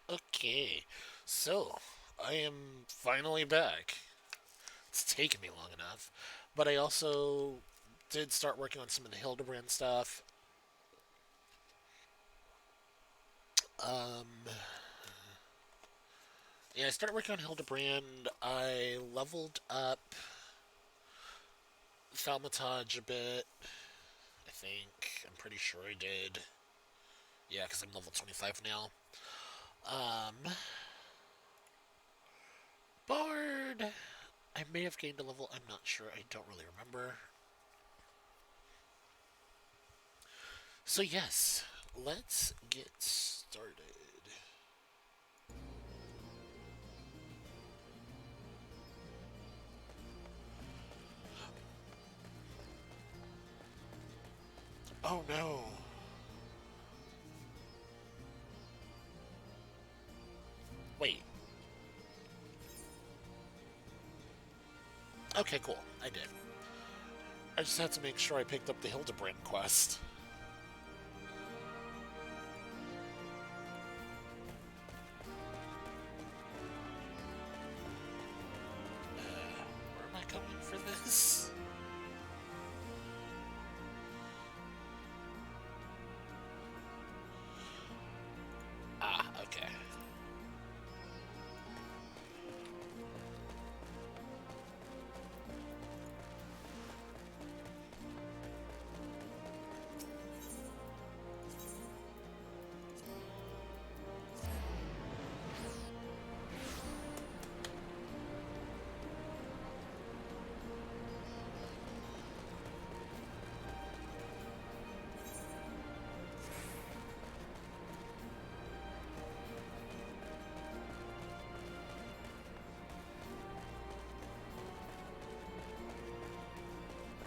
Okay, so I am finally back. It's taken me long enough, but I also did start working on some of the Hildebrand stuff. Um, yeah, I started working on Hildebrand. I leveled up Thaumatage a bit. I think I'm pretty sure I did. Yeah, because I'm level 25 now. Um, Bard. I may have gained a level. I'm not sure. I don't really remember. So yes, let's get started. Oh no. Wait. Okay, cool. I did. I just had to make sure I picked up the Hildebrand quest. Where am I going for this? Ah, okay.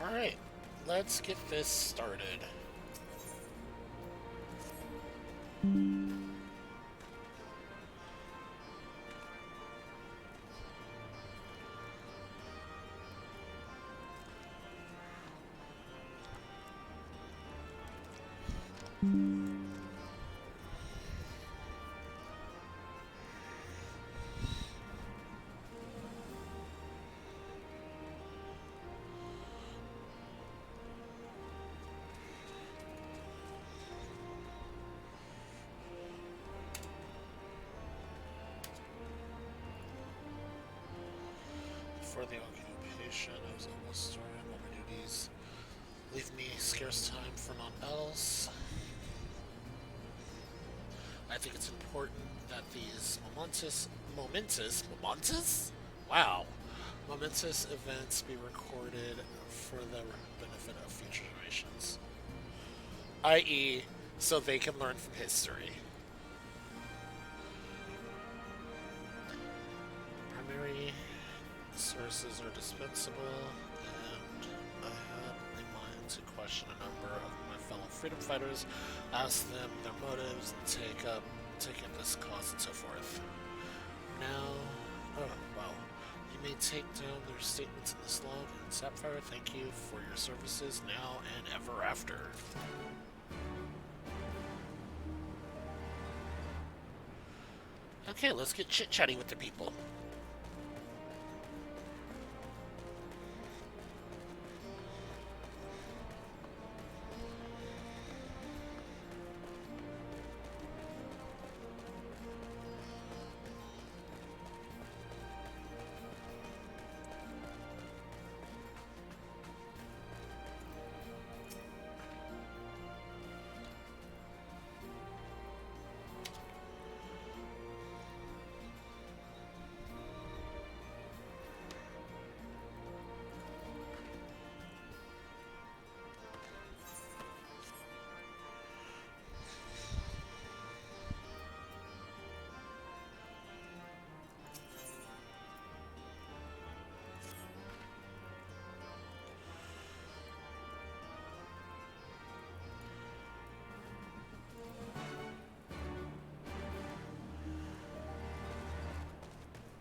Alright, let's get this started. For the occupation, I was almost starting all my duties. Leave me scarce time for naught else. I think it's important that these momentous? Wow. Momentous events be recorded for the benefit of future generations. I.e., so they can learn from history. Primary sources are dispensable, and I had in mind to question a number of my fellow freedom fighters, ask them their motives, and take up this cause and so forth. Now, oh well, you may take down their statements in this log, and Sapphire, thank you for your services now and ever after. Okay, let's get chit chatty with the people.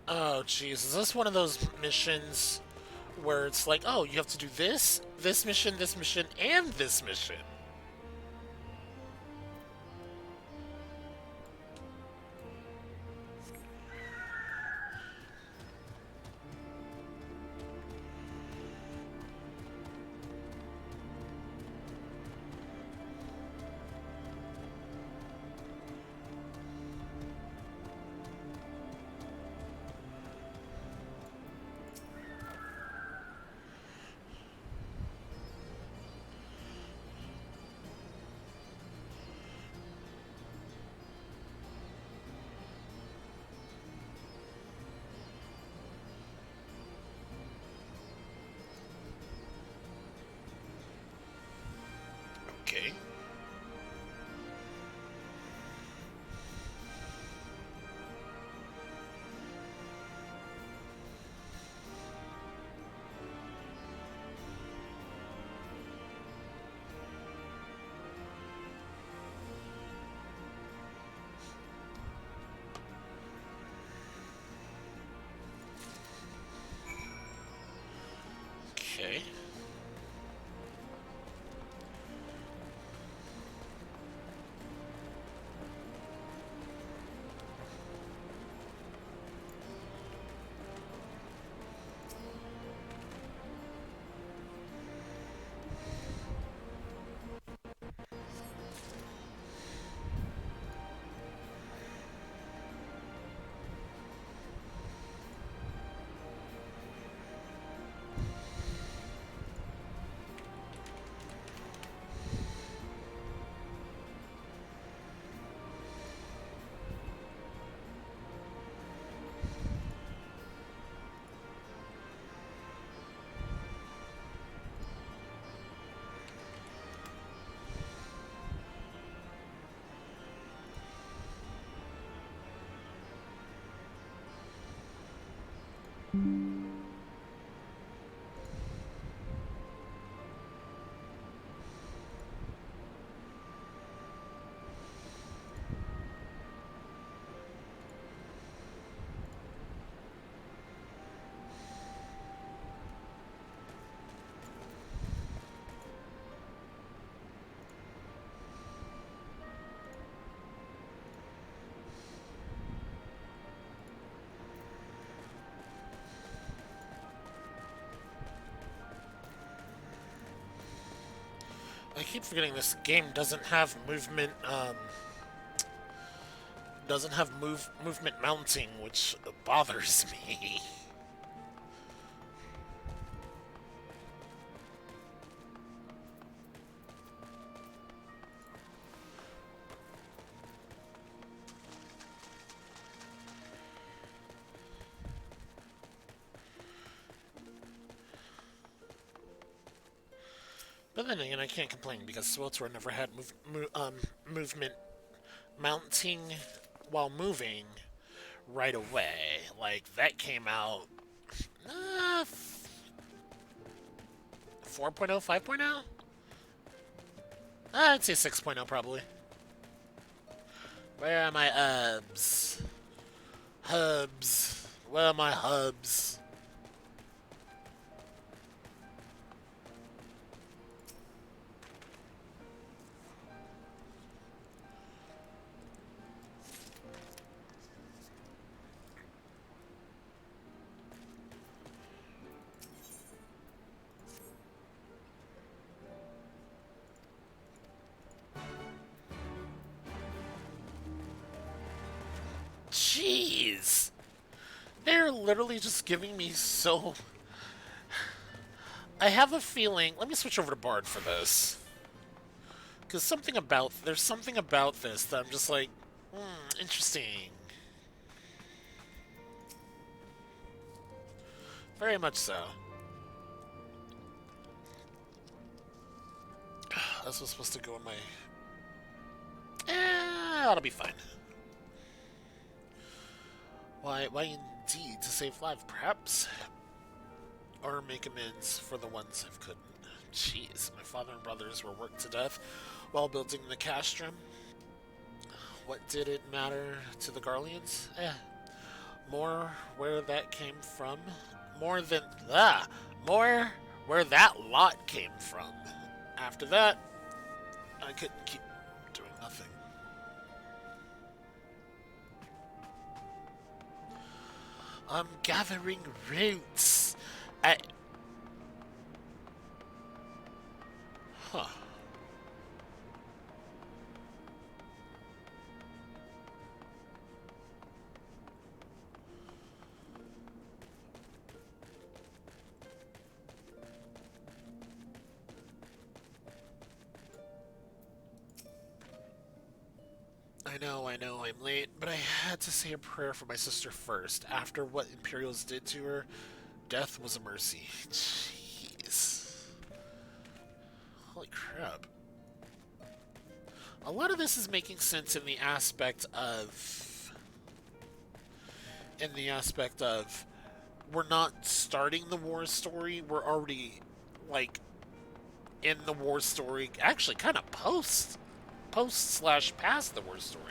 Oh, jeez, is this one of those missions where it's like, oh, you have to do this mission, and this mission? I keep forgetting this game doesn't have movement, doesn't have movement mounting, which bothers me. But then again, I can't complain because SWTOR never had movement mounting while moving right away. Like, that came out 4.0, 5.0? I'd say 6.0 probably. Where are my hubs? Hubs. Where are my hubs? Jeez! They're literally just giving me so... I have a feeling... Let me switch over to Bard for this. Because there's something about this that I'm just like, interesting. Very much so. This was supposed to go in my... That'll be fine. Why indeed, to save lives, perhaps? Or make amends for the ones I couldn't. Jeez, my father and brothers were worked to death while building the castrum. What did it matter to the Garleans? More where that came from. More where that lot came from. After that, I couldn't keep doing nothing. I'm gathering roots. Huh. I know, I'm late, but I had to say a prayer for my sister first. After what Imperials did to her, death was a mercy. Jeez. Holy crap. A lot of this is making sense in the aspect of... we're not starting the war story, we're already, like, in the war story, actually kind of post/past the war story.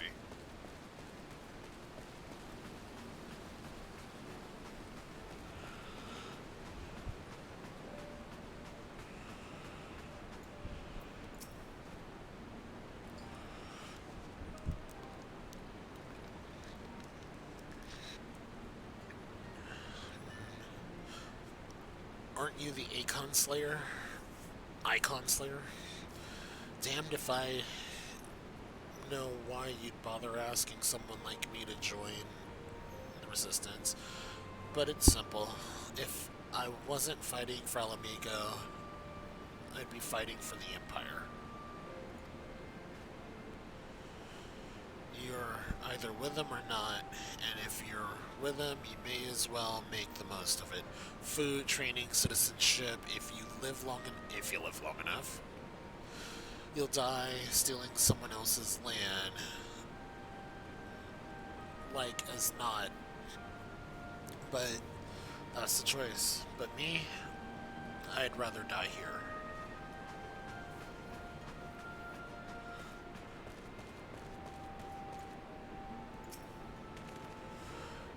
Aren't you the Icon Slayer? Damned if I know why you'd bother asking someone like me to join the Resistance. But it's simple. If I wasn't fighting for Ala Mhigo, I'd be fighting for the Empire. You're either with them or not, and if you're with them, you may as well make the most of it. Food, training, citizenship. If you live long enough, you'll die stealing someone else's land, like as not. But That's the choice. But me, I'd rather die here.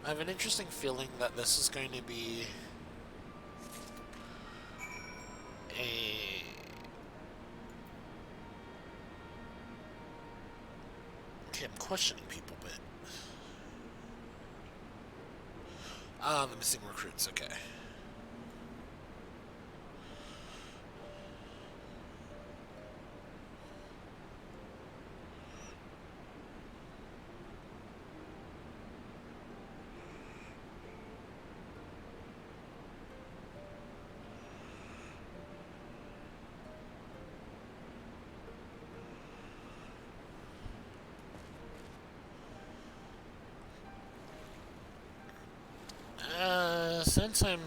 I have an interesting feeling that this is going to be a... Okay, I'm questioning people, but... Ah, the missing recruits, okay. Since I'm...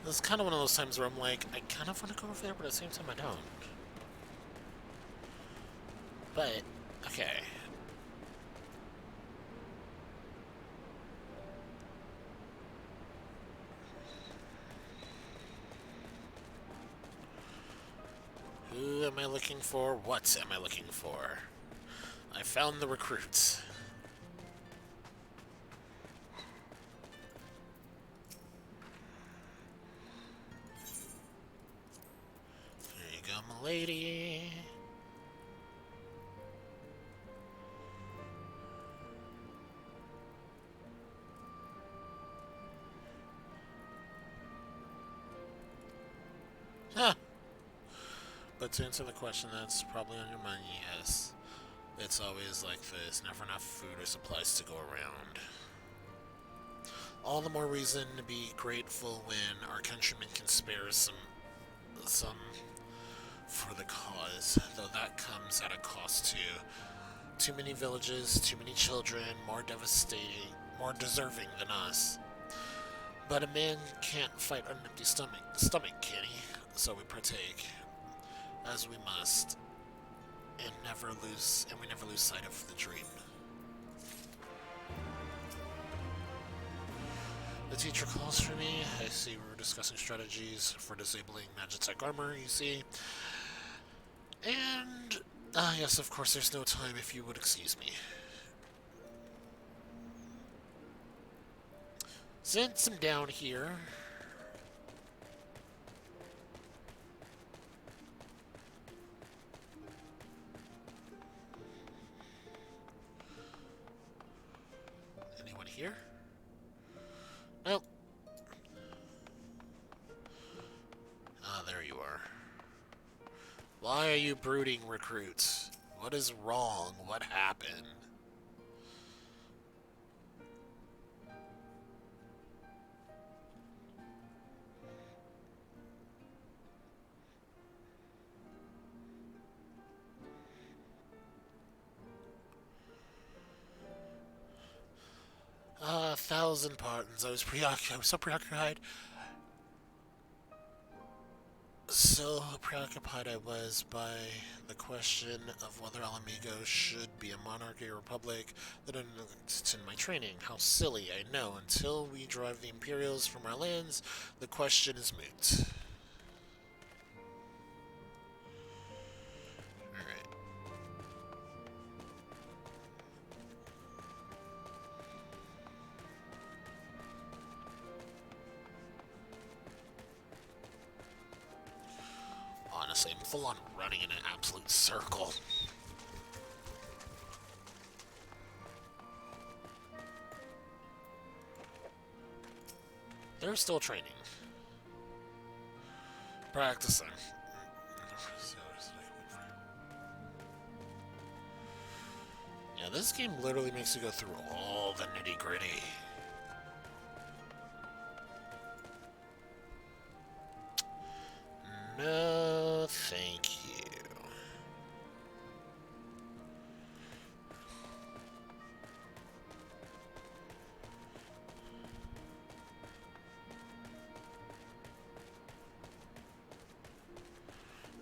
This is kind of one of those times where I'm like, I kind of want to go over there, but at the same time I don't. But, okay. Who am I looking for? What am I looking for? I found the recruits. There you go, milady. Huh. But to answer the question that's probably on your mind, yes. It's always like this. Never enough food or supplies to go around. All the more reason to be grateful when our countrymen can spare some for the cause, though that comes at a cost too. Too many villages, too many children, more devastating, more deserving than us. But a man can't fight on an empty stomach, can he? So we partake, as we must, and we never lose sight of the dream. The teacher calls for me. I see we're discussing strategies for disabling Magitech armor, you see. And, yes, of course, there's no time if you would excuse me. Since I'm down here... Anyone here? Nope. Ah, there you are. Why are you brooding, recruits? What is wrong? What happened? A thousand pardons. I was so preoccupied. So preoccupied I was by the question of whether Alamigo should be a monarchy or republic that I neglected in my training. How silly, I know. Until we drive the Imperials from our lands, the question is moot. Alright. Honestly, I'm full on running in an absolute circle. They're still training. Practicing. Yeah, this game literally makes you go through all the nitty-gritty. No, thank you.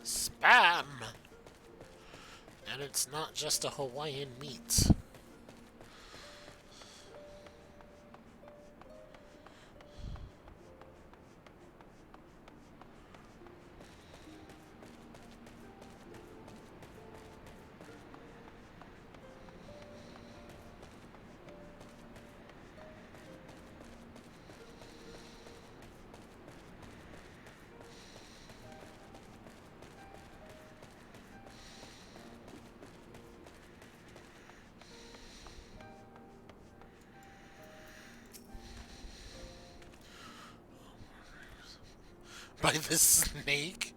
Spam! And it's not just a Hawaiian meat. by this snake.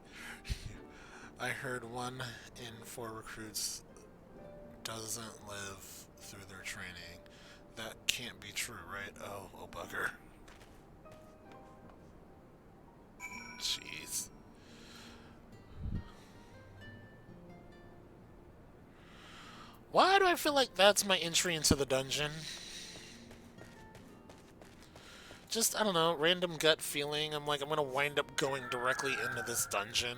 I heard 1 in 4 recruits doesn't live through their training. That can't be true, right? Oh bugger. Jeez. Why do I feel like that's my entry into the dungeon? Just, I don't know, random gut feeling. I'm like, I'm gonna wind up going directly into this dungeon.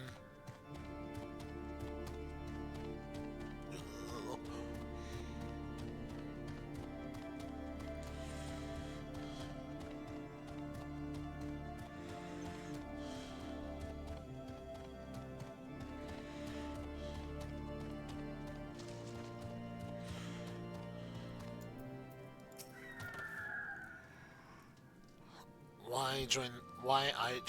Why'd I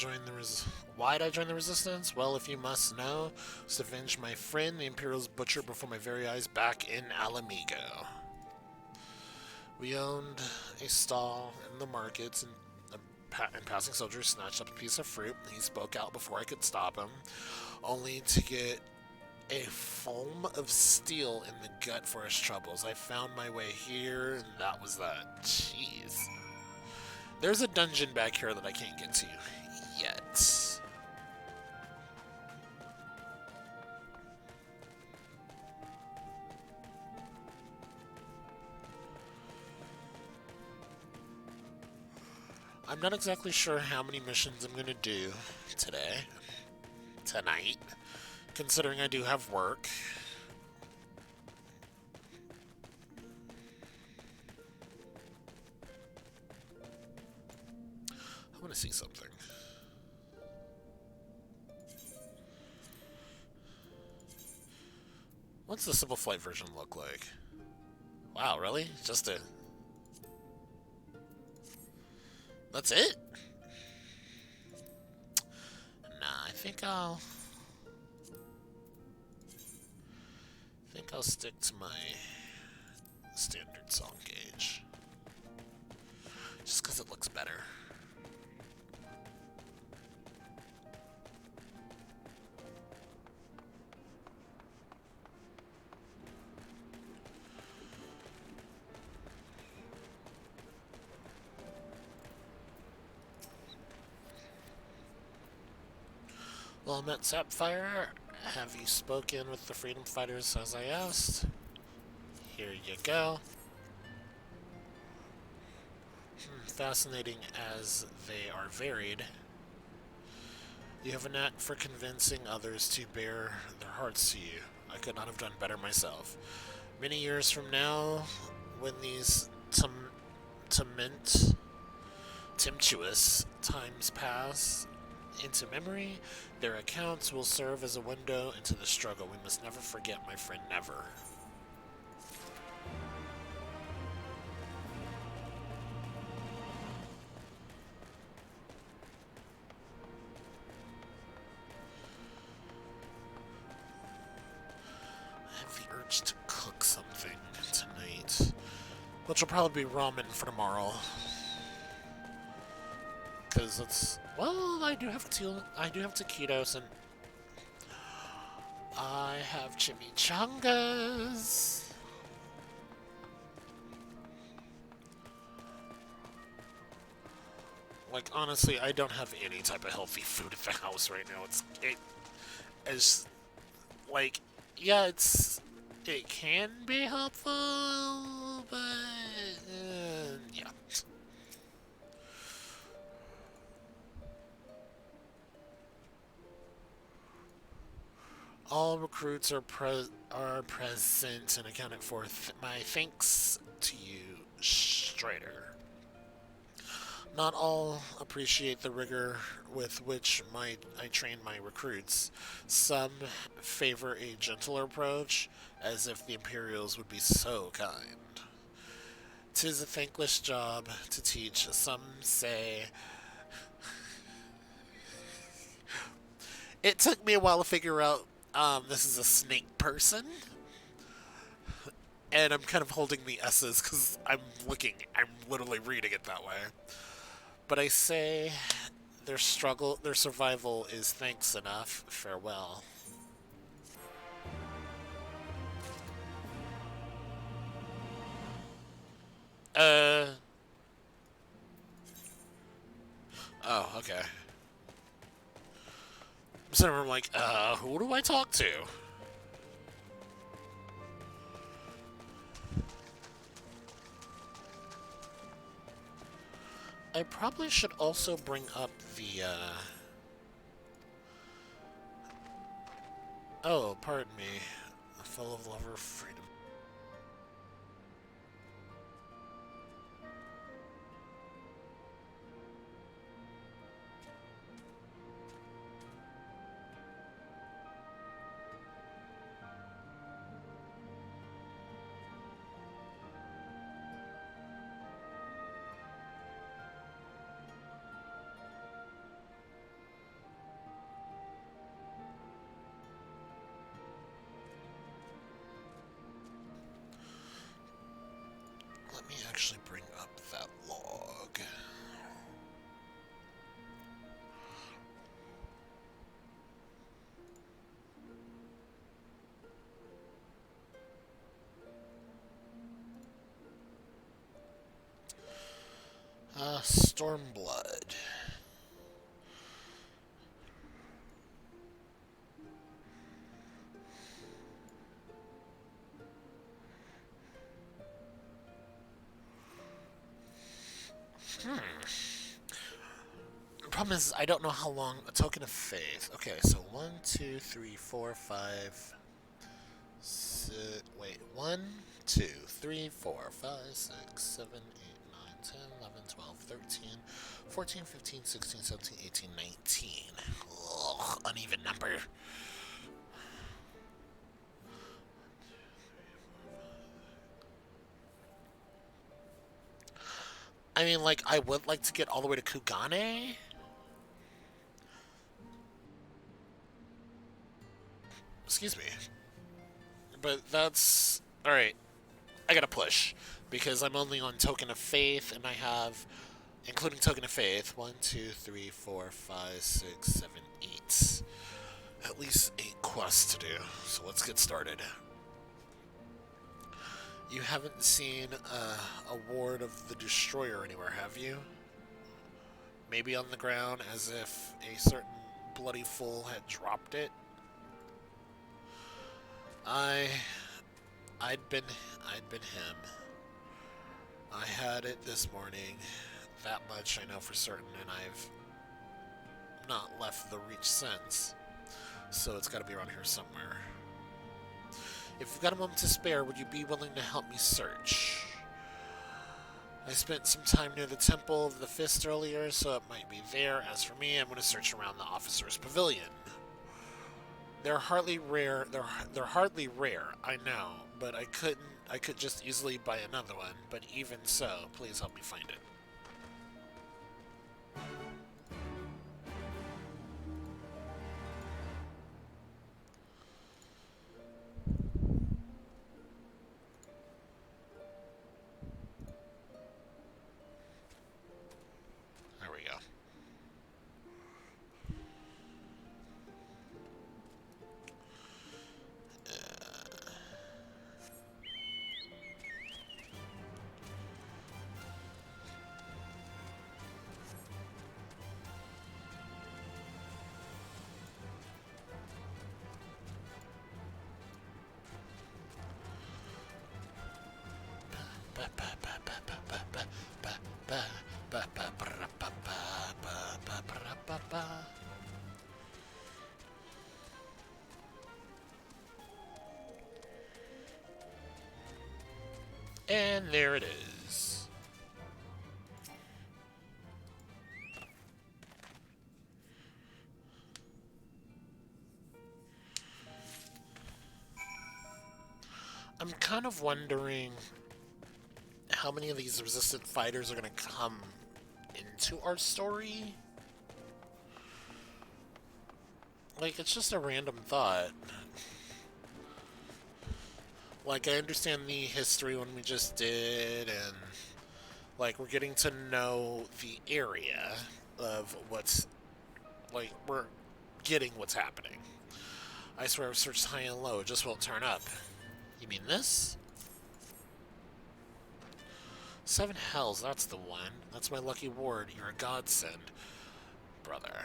join the resistance? Well, if you must know, was to avenge my friend, the Imperial's butcher, before my very eyes back in Alamigo. We owned a stall in the markets, and a passing soldier snatched up a piece of fruit. He spoke out before I could stop him, only to get a foam of steel in the gut for his troubles. I found my way here, and that was that. Jeez. There's a dungeon back here that I can't get to yet. I'm not exactly sure how many missions I'm going to do tonight, considering I do have work. I want to see something. What's the Simple Flight version look like? Wow, really? Just a... That's it? Nah, I think I'll stick to my standard song gauge. Just because it looks better. Well, I'm at Sapphire. Have you spoken with the freedom fighters as I asked? Here you go. Fascinating as they are varied. You have a knack for convincing others to bare their hearts to you. I could not have done better myself. Many years from now, when these tempestuous times pass into memory, their accounts will serve as a window into the struggle. We must never forget, my friend, never. I have the urge to cook something tonight, which will probably be ramen for tomorrow. Because it's... Well, I do have taquitos, and I have chimichangas. Like, honestly, I don't have any type of healthy food at the house right now. It's like, yeah, it can be helpful, but yeah. All recruits are present and accounted for. My thanks to you, Strider. Not all appreciate the rigor with which I train my recruits. Some favor a gentler approach, as if the Imperials would be so kind. 'Tis a thankless job to teach. Some say... It took me a while to figure out this is a snake person. And I'm kind of holding the S's because I'm literally reading it that way. But I say their survival is thanks enough. Farewell. Uh. Oh, okay. So I'm like, who do I talk to? I probably should also bring up the, Oh, pardon me. A fellow lover of freedom. Let me actually bring up that log. Stormblood. The problem is, I don't know how long a token of faith. Okay, so 1, 2, 3, 4, 5. Wait, 1, 2, 3, 4, 5, 6, 7, 8, 9, 10, 11, 12, 13, 14, 15, 16, 17, 18, 19. Ugh, uneven number. I mean, like, I would like to get all the way to Kugane. Excuse me. But that's... Alright, I gotta push. Because I'm only on Token of Faith, and I have, including Token of Faith, 1, 2, 3, 4, 5, 6, 7, 8. At least 8 quests to do. So let's get started. You haven't seen a Ward of the Destroyer anywhere, have you? Maybe on the ground, as if a certain bloody fool had dropped it. I'd been him. I had it this morning. That much I know for certain, and I've not left the reach since. So it's got to be around here somewhere. If you've got a moment to spare, would you be willing to help me search? I spent some time near the Temple of the Fist earlier, so it might be there. As for me, I'm going to search around the officer's pavilion. They're hardly rare. They're hardly rare, I know, but I could just easily buy another one. But even so, please help me find it. There we go. And there it is. I'm kind of wondering how many of these resistant fighters are going to come into our story. Like, it's just a random thought. Like, I understand the history one we just did, and, like, we're getting to know the area. of what's, like, we're getting what's happening. I swear I've searched high and low, it just won't turn up. You mean this? 7 hells, that's the one. That's my lucky ward. You're a godsend, brother.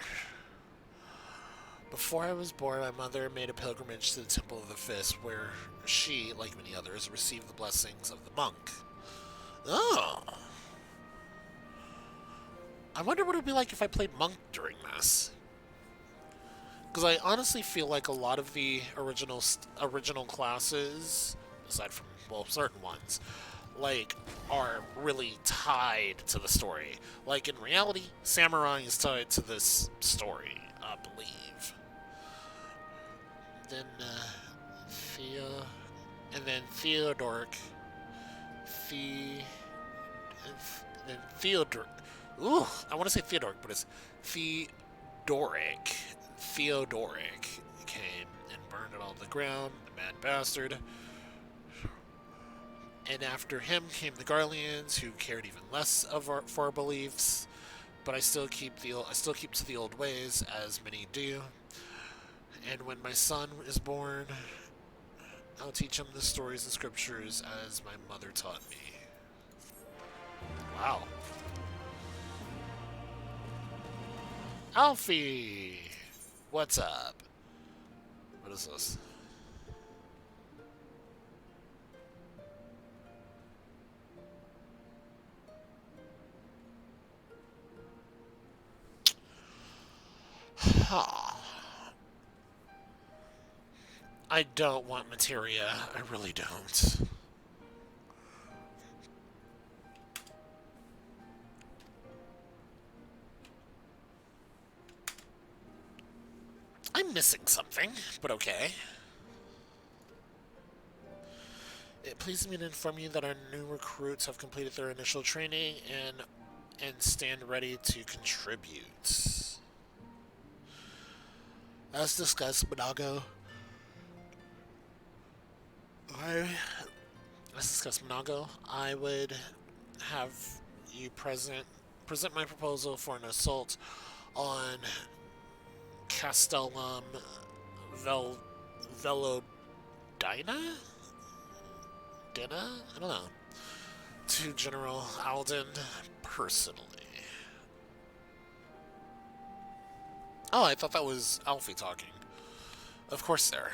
Before I was born, my mother made a pilgrimage to the Temple of the Fist, where she, like many others, received the blessings of the monk. Oh! I wonder what it would be like if I played monk during this. Because I honestly feel like a lot of the original classes, aside from, well, certain ones, like, are really tied to the story. Like, in reality, Samurai is tied to this story, I believe. Then, and then Theodoric, then Theodoric, ooh, I want to say Theodoric, but it's Theodoric. Theodoric came and burned it all to the ground, the mad bastard. And after him came the Garleans, who cared even less for our beliefs. But I still keep to the old ways, as many do. And when my son is born, I'll teach him the stories and scriptures as my mother taught me. Wow. Alfie! What's up? What is this? I don't want materia. I really don't. I'm missing something, but okay. It pleases me to inform you that our new recruits have completed their initial training and stand ready to contribute. As discussed, Monago. I would have you present my proposal for an assault on Castellum Velodina? Dina? I don't know. To General Alden personally. Oh, I thought that was Alfie talking. Of course, sir.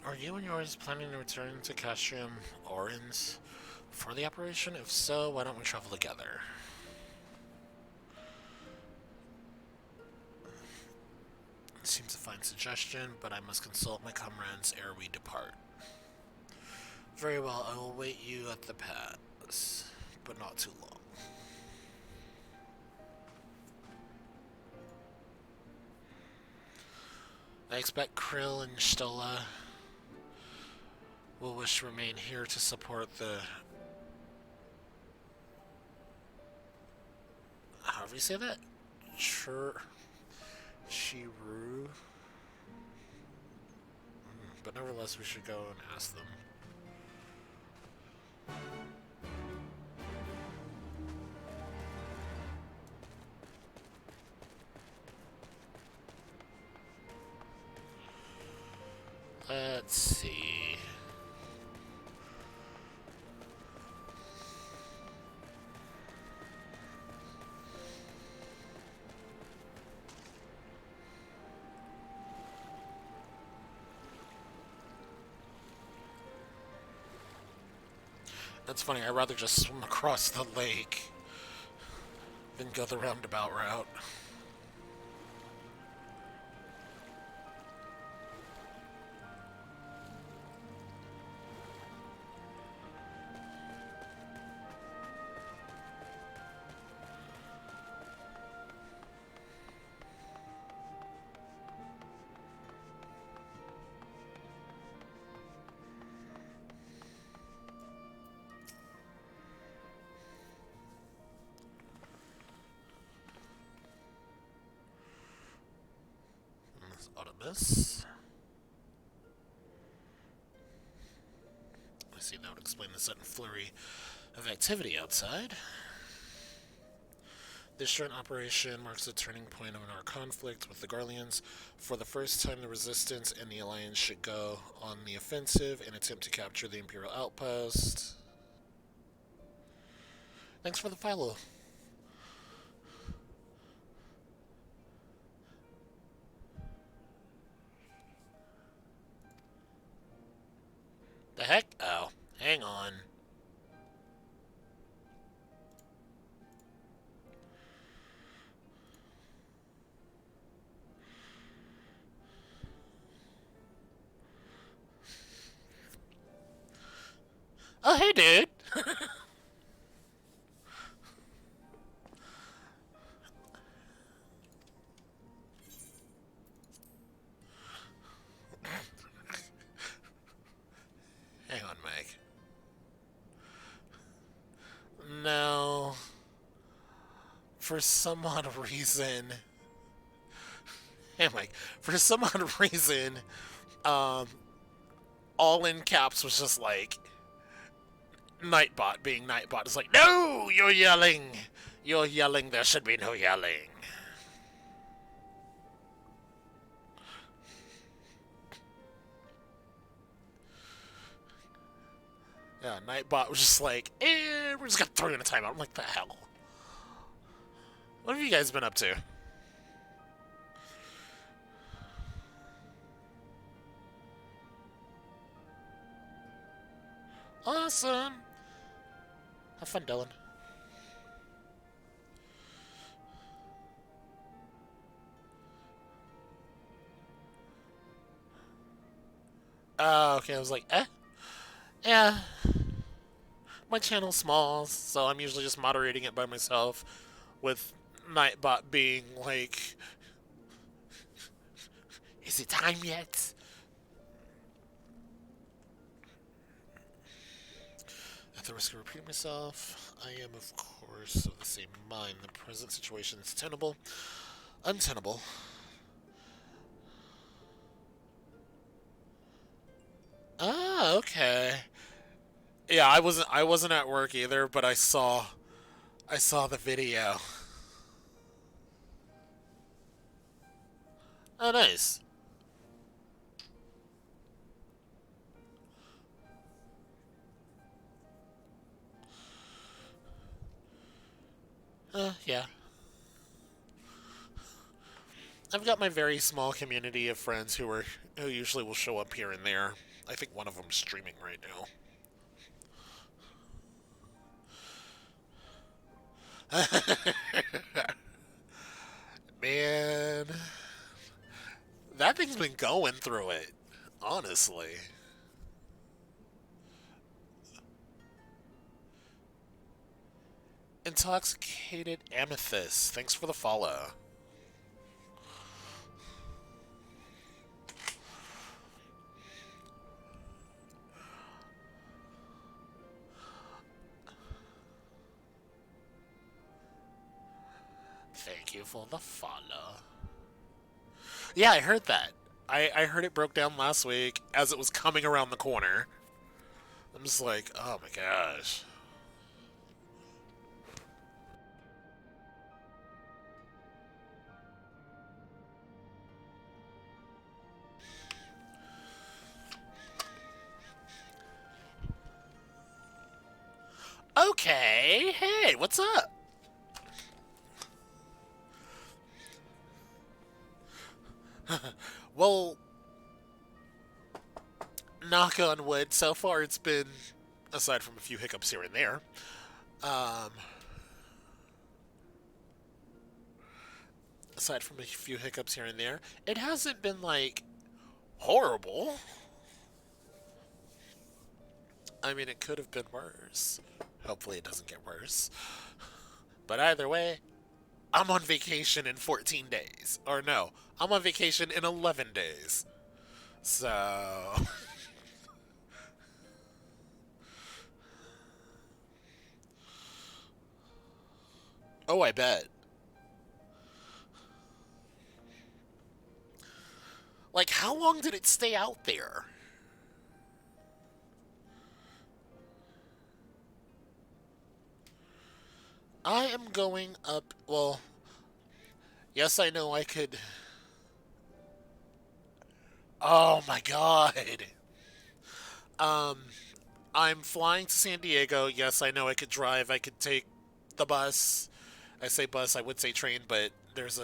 Are you and yours planning to return to Castrium Orens for the operation? If so, why don't we travel together? Seems a fine suggestion, but I must consult my comrades ere we depart. Very well, I will wait you at the pass, but not too long. I expect Krill and Stola will wish to remain here to support the... However you say that? Chiru? But nevertheless, we should go and ask them. Let's see. That's funny, I'd rather just swim across the lake than go the roundabout route. Autobus. I see that would explain the sudden flurry of activity outside. This joint operation marks a turning point in our conflict with the Garleans. For the first time, the Resistance and the Alliance should go on the offensive and attempt to capture the Imperial outpost. Thanks for the follow. The heck? Oh, hang on. Oh, hey, dude. Hang on, Meg. No. For some odd reason. Hey, Mike. For some odd reason, all in caps was just like Nightbot being Nightbot. It's like, no, you're yelling. You're yelling. There should be no yelling. Yeah, Nightbot was just like, we're just gonna throw you in a timeout. I'm like, the hell? What have you guys been up to? Awesome. Have fun, Dylan. Okay, I was like, yeah. My channel's small, so I'm usually just moderating it by myself, with Nightbot being like, is it time yet? At the risk of repeating myself, I am, of course, of the same mind. The present situation is tenable. Untenable. Ah, okay. Yeah, I wasn't at work either, but I saw the video. Oh, nice. Yeah. I've got my very small community of friends who usually will show up here and there. I think one of them's streaming right now. Man, that thing's been going through it, honestly. Intoxicated Amethyst, thanks for the follow. Thank you for the follow. Yeah, I heard that. I heard it broke down last week as it was coming around the corner. I'm just like, oh my gosh. Okay, hey, what's up? Well, knock on wood, so far it's been aside from a few hiccups here and there. Um, aside from a few hiccups here and there, it hasn't been like horrible. I mean, it could have been worse. Hopefully, it doesn't get worse. But either way, I'm on vacation in 14 days. Or no, I'm on vacation in 11 days. So. Oh, I bet. Like, how long did it stay out there? I am going up. Well, yes, I know I could. Oh my god. Um, I'm flying to San Diego. Yes, I know I could drive. I could take the bus. I say bus, I would say train, but there's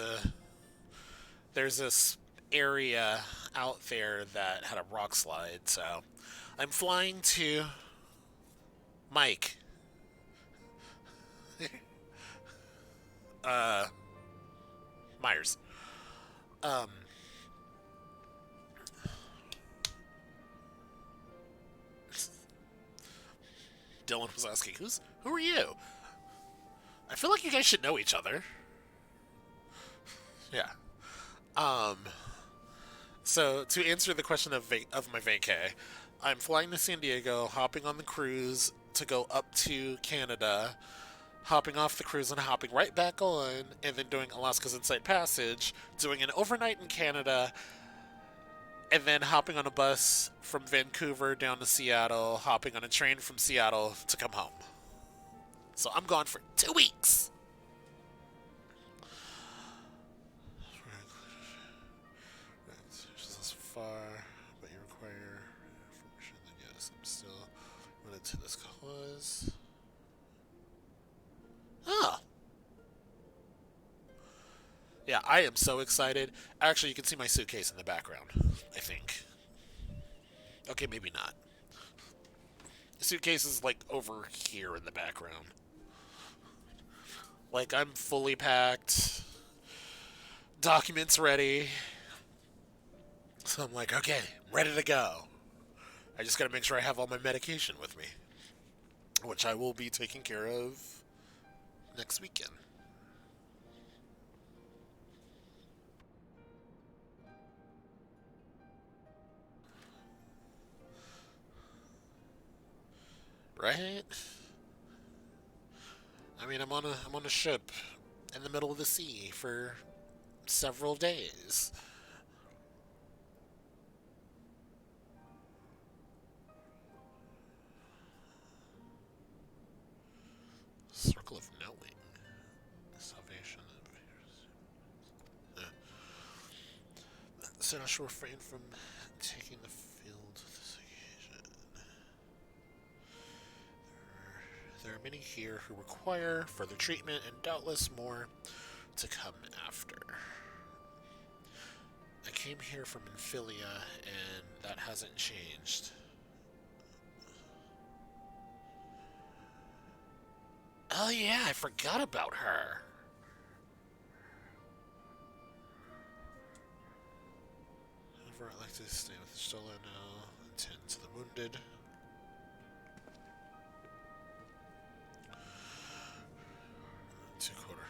this area out there that had a rock slide. So I'm flying to Mike. uh, Myers. Um, Dylan was asking, who are you? I feel like you guys should know each other. Yeah. Um. So to answer the question of my vacay, I'm flying to San Diego, hopping on the cruise to go up to Canada, hopping off the cruise and hopping right back on, and then doing Alaska's Inside Passage, doing an overnight in Canada, and then hopping on a bus from Vancouver down to Seattle, hopping on a train from Seattle to come home. So I'm gone for 2 weeks. This far, but you require information. Then yes, I'm still running to this cause. Oh, yeah, I am so excited. Actually, you can see my suitcase in the background. I think. Okay, maybe not. The suitcase is like over here in the background. Like I'm fully packed, documents ready. So I'm like, okay, ready to go. I just gotta make sure I have all my medication with me, which I will be taking care of next weekend. Right? I mean, I'm on a ship in the middle of the sea for several days. Circle of knowing, salvation. So I should refrain from taking the field this occasion. There are many here who require further treatment, and doubtless more to come after. I came here from Infilia, and that hasn't changed. Oh yeah, I forgot about her. However, I'd like to stay with Stola now and tend to the wounded. Two-quarter.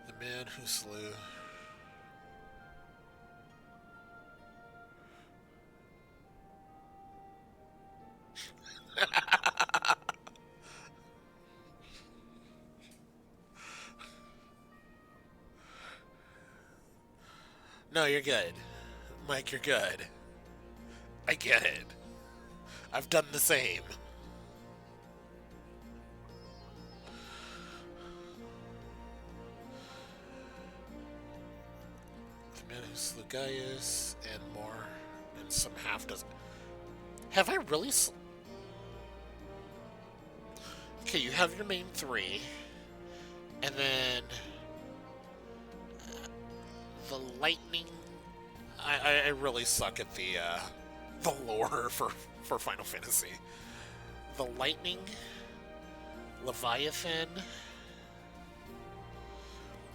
The man who slew. No, you're good. Mike, you're good. I get it. I've done the same. The man who slew Gaius and more, and some half dozen. Have I really? Okay, you have your main three, and then the lightning. I really suck at the the lore for Final Fantasy. The Lightning, Leviathan.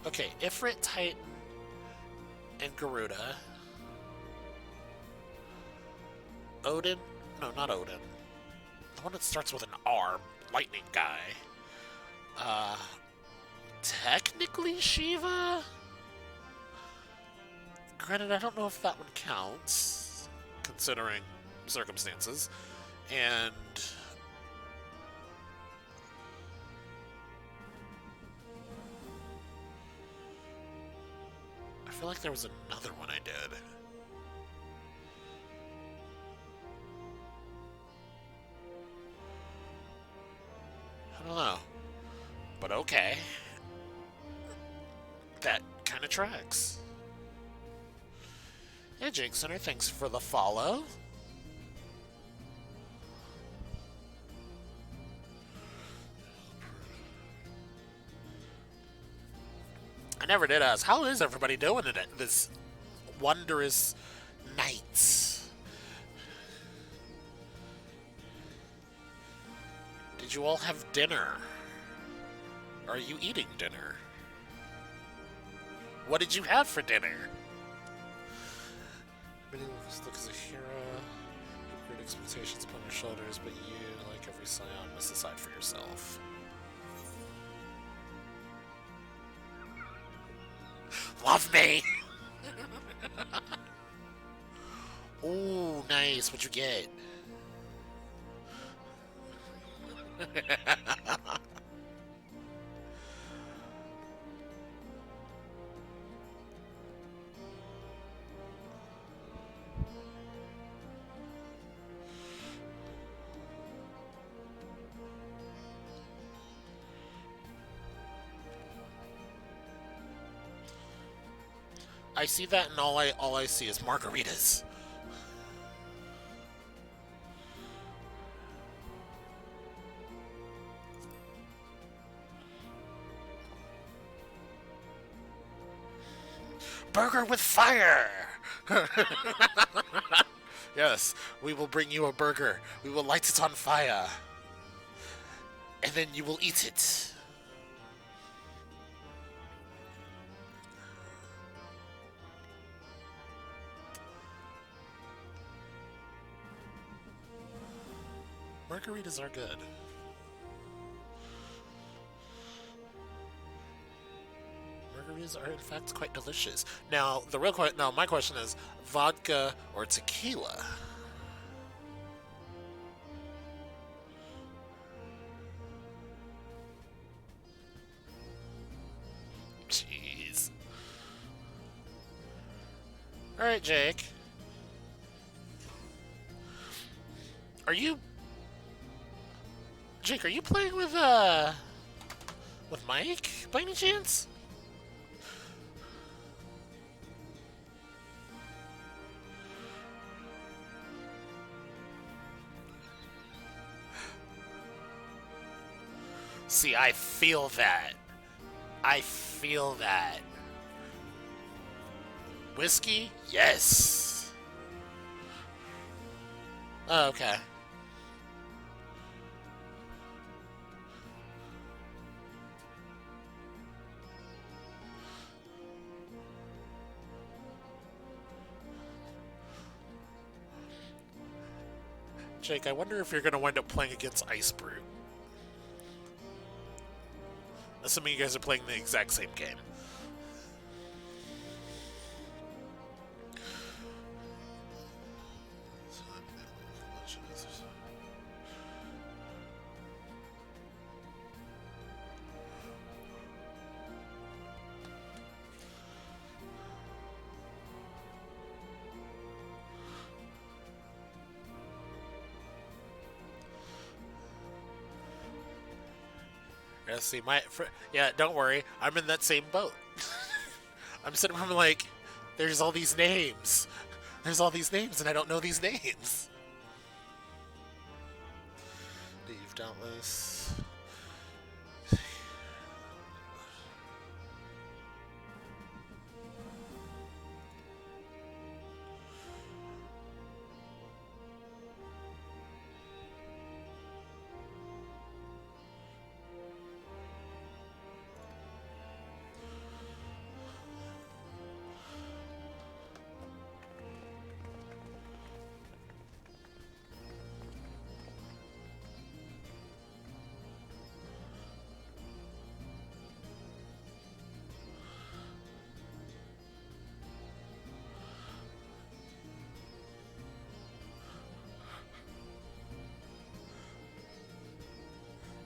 Okay, Ifrit, Titan, and Garuda. Odin? No, not Odin. The one that starts with an R. Lightning guy. Technically Shiva? Granted, I don't know if that one counts, considering circumstances. And I feel like there was another one I did. I don't know. But okay. That kind of tracks. Hey, Jake Center, thanks for the follow. I never did ask, how is everybody doing it this wondrous night? Did you all have dinner? Are you eating dinner? What did you have for dinner? Many of us look as a hero, have great expectations upon your shoulders, but you, like every scion, must decide for yourself. Love me! Ooh, nice. What'd you get? I see that, and all I see is margaritas. Burger with fire! Yes, we will bring you a burger. We will light it on fire. And then you will eat it. Margaritas are good. Margaritas are in fact quite delicious. Now, my question is, vodka or tequila? Jeez. All right, Jake. Jake, are you playing with Mike by any chance? See, I feel that. I feel that. Whiskey? Yes. Oh, okay. Jake, I wonder if you're going to wind up playing against Ice Brute. Assuming you guys are playing the exact same game. Yeah, see, yeah, don't worry. I'm in that same boat. I'm sitting around like, there's all these names. There's all these names, and I don't know these names. Leave Dauntless.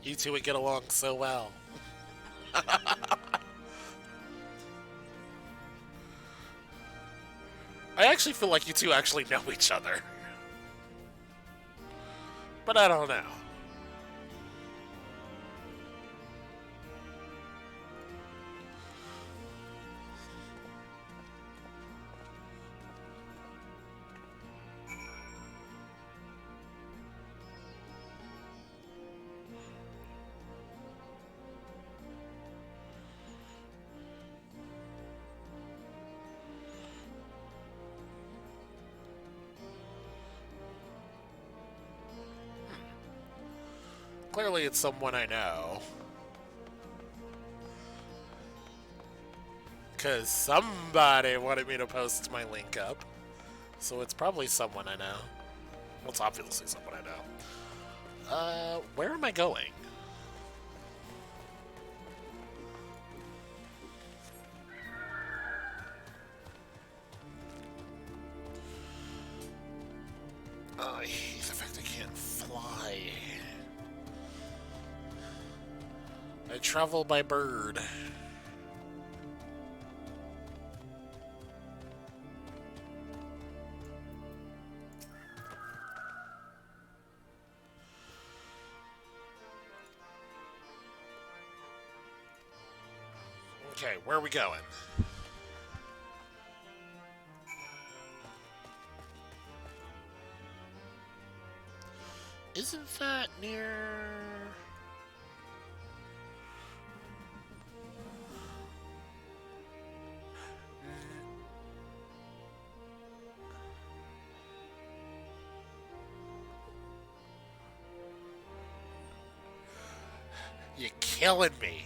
You two would get along so well. I actually feel like you two actually know each other. But I don't know. Clearly it's someone I know. Because somebody wanted me to post my link up. So it's probably someone I know. Well, it's obviously someone I know. Where am I going? Oh, I hate the fact I can't fly. I travel by bird. Okay, where are we going? Isn't that near... You're killing me.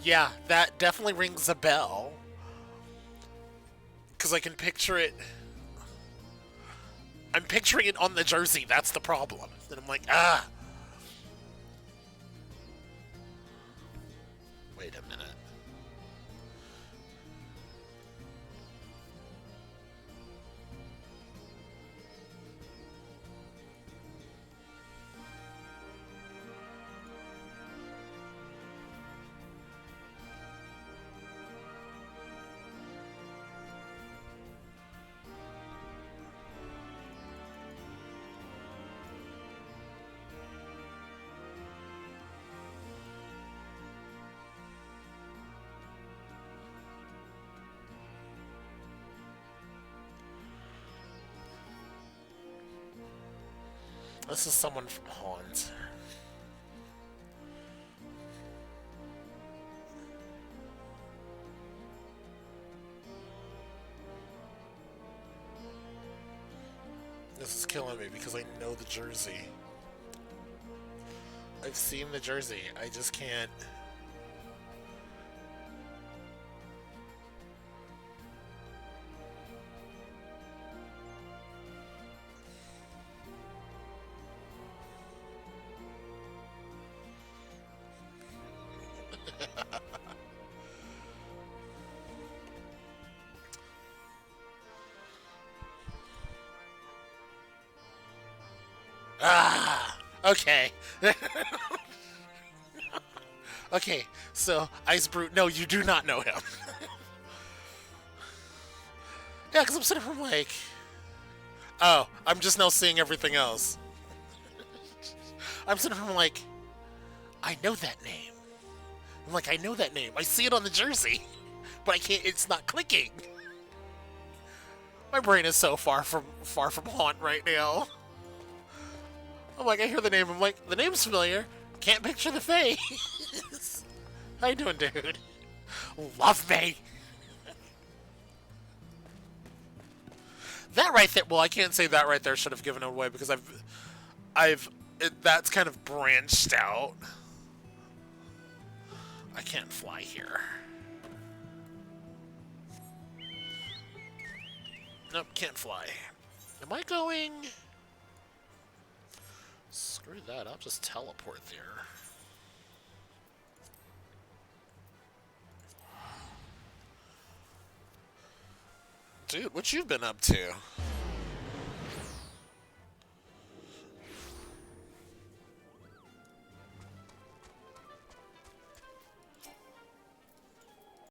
Yeah, that definitely rings a bell. Because I can picture it. I'm picturing it on the jersey, that's the problem. And I'm like, ah. Wait a minute. This is someone from Haunt. This is killing me because I know the jersey. I've seen the jersey. I just can't... Ah! Okay. Okay, so Ice Brute, no, you do not know him. Yeah, because I'm sitting from like... Oh, I'm just now seeing everything else. I'm sitting from like... I know that name. I'm like, I know that name. I see it on the jersey. But I can't, it's not clicking. My brain is so far from Haunt right now. I'm like, I hear the name. I'm like, the name's familiar. Can't picture the face. How you doing, dude? Love me. That right there. Well, I can't say that right there should have given it away because that's kind of branched out. I can't fly here. Nope, can't fly. Am I going? Screw that, I'll just teleport there. Dude, what you been up to?